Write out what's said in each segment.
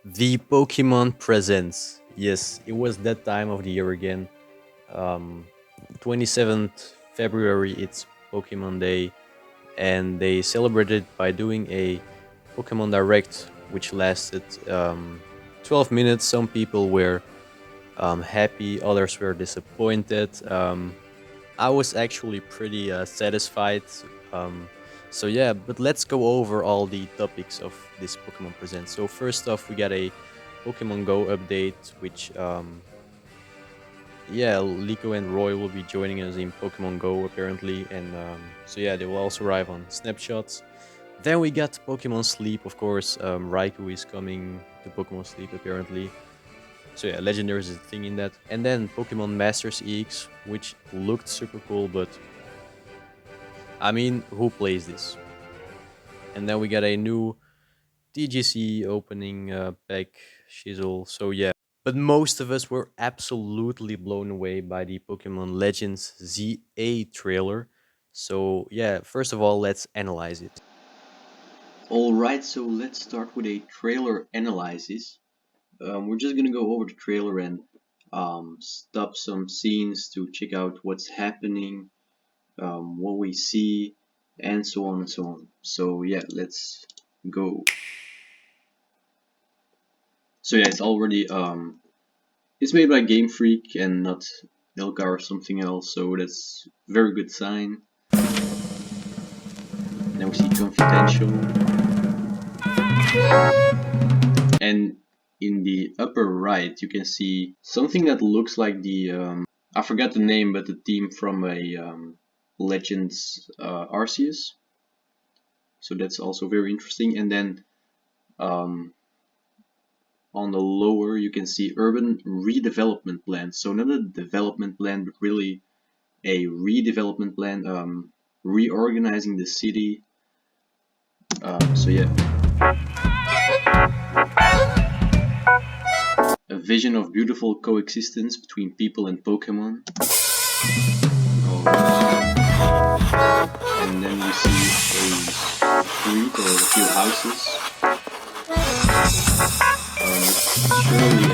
The Pokemon Presents. Yes, it was that time of the year again. Um, 27th February, it's Pokemon Day, and they celebrated by doing a Pokemon Direct, which lasted 12 minutes. Some people were happy, others were disappointed. I was actually pretty satisfied. Um, so yeah, but let's go over all the topics of this Pokemon Present. So first off, we got a Pokemon Go update, which yeah, Liko and Roy will be joining us in Pokemon Go apparently, and so yeah, they will also arrive on Snapshots. Then we got Pokemon Sleep, of course. Raikou is coming to Pokemon Sleep apparently. So yeah, Legendary is a thing in that. And then Pokemon Masters EX, which looked super cool, but I mean, who plays this? And then we got a new TGC opening pack shizzle. So yeah, but most of us were absolutely blown away by the Pokemon Legends ZA trailer. So yeah, first of all, let's analyze it. Alright, so let's start with a trailer analysis. We're just gonna go over the trailer and stop some scenes to check out what's happening, what we see, and so on and so on. So yeah, let's go. So yeah, it's made by Game Freak and not Ilka or something else, so that's very good sign. Then we see Confidential, and in the upper right you can see something that looks like the I forgot the name, but the team from a Legends Arceus. So that's also very interesting. And then um, on the lower you can see urban redevelopment plan. So not a development plan, but really a redevelopment plan, reorganizing the city. So yeah, a vision of beautiful coexistence between people and Pokemon. Alright. And then we see a street or a few houses. Surely a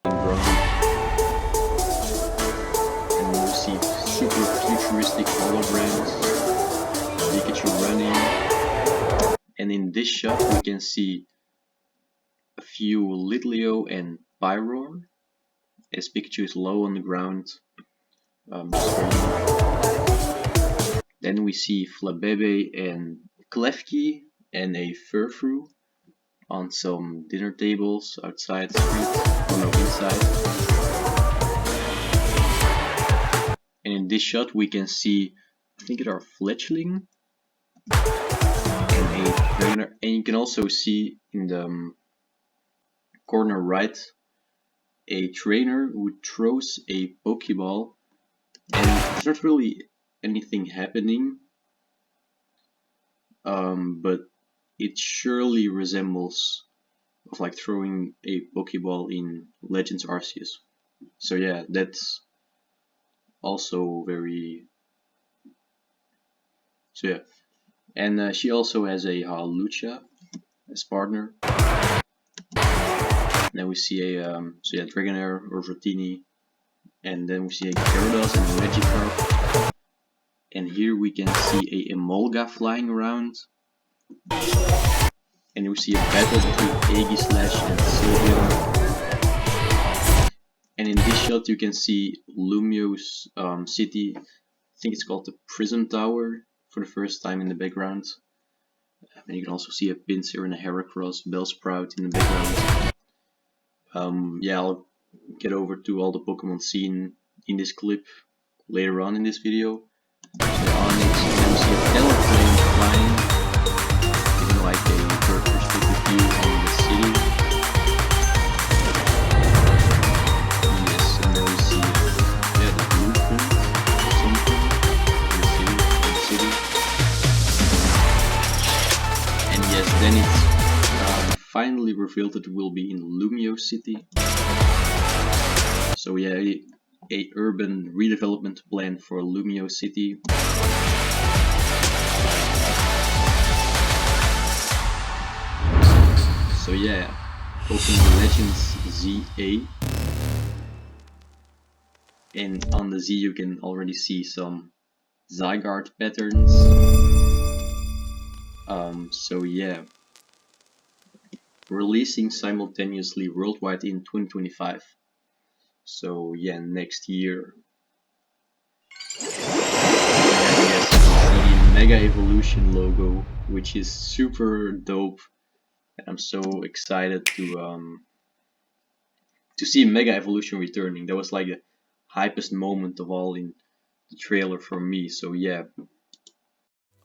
ground, and we see super futuristic holograms, Pikachu running, and in this shot we can see a few Litleo and Pyroar as Pikachu is low on the ground. Then we see Flabebe and Klefki and a Furfru on some dinner tables outside the street, or no, inside. And in this shot we can see, I think it are Fletchling and a trainer, and you can also see in the corner right a trainer who throws a Pokeball, and there's not really anything happening, but it surely resembles of like throwing a Pokeball in Legends Arceus. So yeah, that's also very, so yeah. And she also has a Lucha as partner. Then we see a so yeah, Dragonair or Rotini, and then we see a Gyarados and a Magikarp. And here we can see a Emolga flying around, and we see a battle between Aegislash and Sylveon. And in this shot you can see Lumio's city, I think it's called the Prism Tower, for the first time in the background. And you can also see a Pinsir and a Heracross, Bellsprout in the background. Yeah, I'll get over to all the Pokemon seen in this clip later on in this video. So Onyx, and then we see a Talonflame flying, giving like a third perspective view on the city. Yes, and then we see yeah, the blueprint or something in the city. And yes, then it's finally revealed that it will be in Lumio City. So yeah, a urban redevelopment plan for Lumio City. So yeah, Pokemon Legends ZA. And on the Z you can already see some Zygarde patterns. So yeah, releasing simultaneously worldwide in 2025. So yeah, next year. And yes, you can see the Mega Evolution logo, which is super dope. And I'm so excited to see Mega Evolution returning. That was like the hypest moment of all in the trailer for me. So yeah,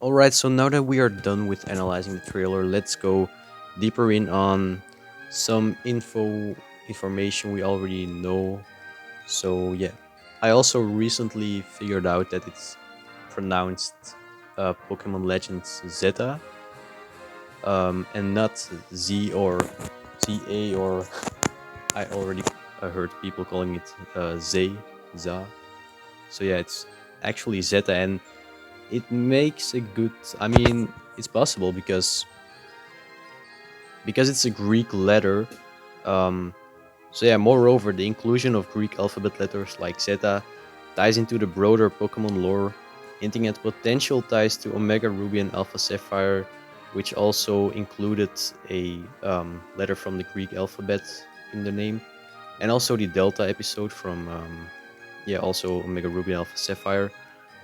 Alright, so now that we are done with analyzing the trailer, let's go deeper in on some information we already know. So yeah, I also recently figured out that it's pronounced Pokemon Legends Zeta, and not Z or ZA, or I already heard people calling it Zay, Za. So yeah, it's actually Zeta, and it makes a good. I mean, it's possible because it's a Greek letter. Um, so yeah, moreover, the inclusion of Greek alphabet letters like Zeta ties into the broader Pokemon lore, hinting at potential ties to Omega Ruby and Alpha Sapphire, which also included a letter from the Greek alphabet in the name, and also the Delta episode from yeah, also Omega Ruby and Alpha Sapphire,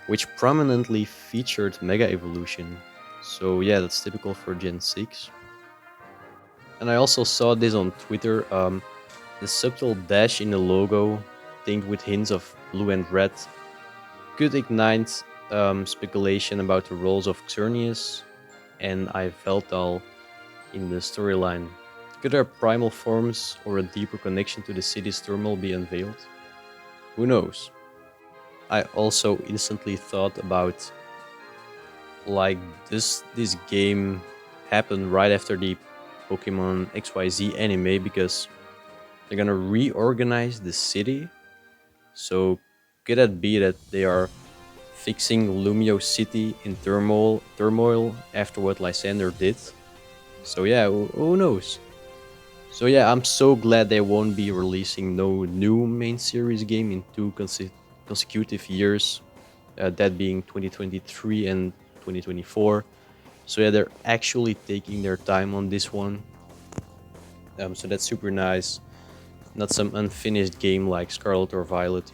which prominently featured Mega Evolution. So yeah, that's typical for Gen 6. And I also saw this on Twitter. The subtle dash in the logo, tinged with hints of blue and red, could ignite speculation about the roles of Xerneas and Yveltal in the storyline. Could their primal forms or a deeper connection to the city's turmoil be unveiled? Who knows? I also instantly thought about, like, this game happened right after the Pokemon XYZ anime, because they're gonna reorganize the city. So could it be that they are fixing Lumio City in turmoil after what Lysander did? So yeah, who knows? So yeah, I'm so glad they won't be releasing no new main series game in two consecutive years, that being 2023 and 2024. So yeah, they're actually taking their time on this one. So that's super nice. Not some unfinished game like Scarlet or Violet.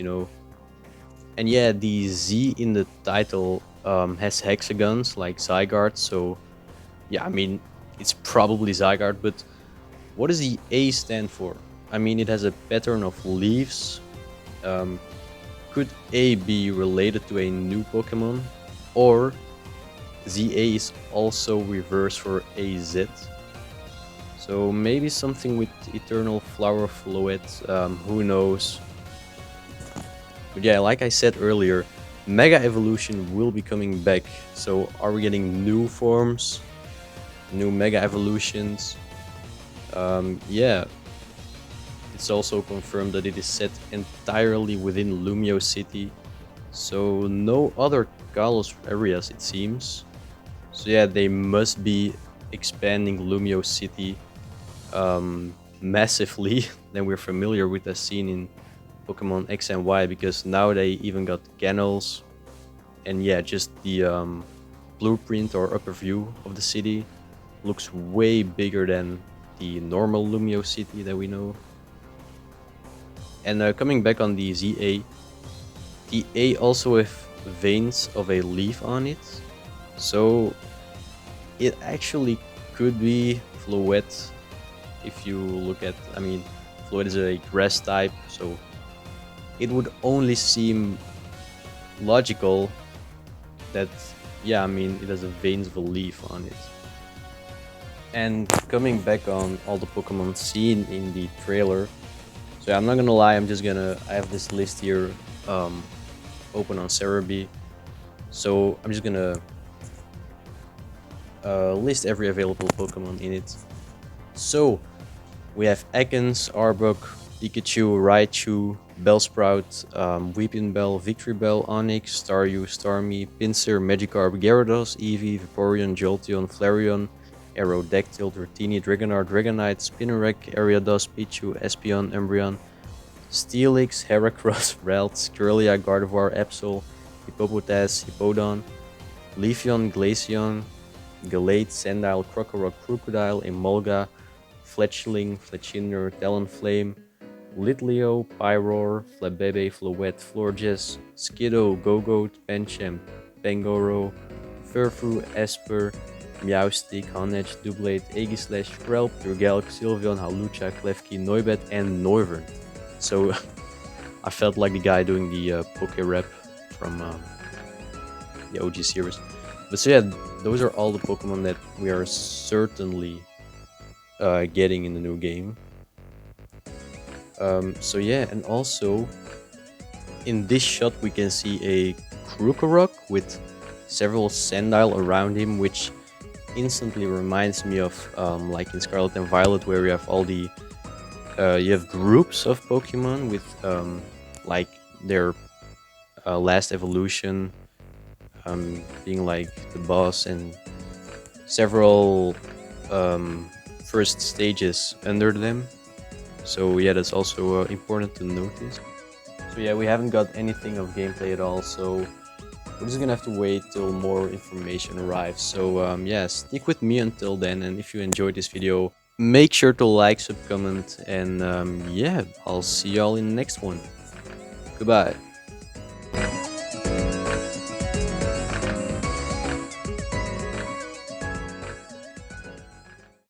And yeah, the Z in the title has hexagons like Zygarde. So yeah, I mean, it's probably Zygarde, but what does the A stand for? I mean, it has a pattern of leaves. Um, could A be related to a new Pokemon? Or ZA is also reverse for AZ? So maybe something with Eternal Flower Floet, who knows? But yeah, like I said earlier, Mega Evolution will be coming back. So are we getting new forms? New Mega Evolutions? Yeah, it's also confirmed that it is set entirely within Lumio City. So no other Kalos areas, it seems. So yeah, they must be expanding Lumio City massively than we're familiar with as seen in Pokemon X and Y, because now they even got canals, and yeah, just the blueprint or upper view of the city looks way bigger than the normal Lumio City that we know. And coming back on the ZA, the A also have veins of a leaf on it, so it actually could be Floette. If you look at, I mean, Floette is a grass type, so it would only seem logical that, yeah, I mean, it has a veins of a leaf on it. And coming back on all the Pokemon seen in the trailer, so yeah, I'm not gonna lie, I have this list here open on Cerebi, so I'm just gonna list every available Pokemon in it. So we have Ekans, Arbok, Pikachu, Raichu, Bellsprout, Weepinbell, Victreebel, Onix, Staryu, Starmie, Pinsir, Magikarp, Gyarados, Eevee, Vaporeon, Jolteon, Flareon, Aerodactyl, Dratini, Dragonair, Dragonite, Spinarak, Ariados, Pichu, Espeon, Umbreon, Steelix, Heracross, Ralts, Kirlia, Gardevoir, Absol, Hippopotas, Hippowdon, Leafeon, Glaceon, Gallade, Sandile, Krokorok, Crocodile, Emolga, Fletchling, Fletchinder, Talonflame, Litleo, Pyroar, Flabebe, Floette, Florges, Skiddo, Gogoat, Pancham, Pangoro, Furfrou, Esper, Meowstic, Honedge, Doublade, Aegislash, Shrelp, Urgalk, Sylveon, Halucha, Klefki, Noibat, and Noivern. So I felt like the guy doing the Poke Rep from the OG series. But so yeah, those are all the Pokemon that we are certainly getting in the new game. So yeah, and also in this shot we can see a Krokorok with several Sandile around him, which instantly reminds me of like in Scarlet and Violet, where you have all the you have groups of Pokemon with like their last evolution being like the boss, and several first stages under them. So yeah, that's also important to notice. So yeah, we haven't got anything of gameplay at all, so we're just gonna have to wait till more information arrives. So yeah, stick with me until then, and if you enjoyed this video, make sure to like, sub, comment, and yeah, I'll see y'all in the next one. Goodbye.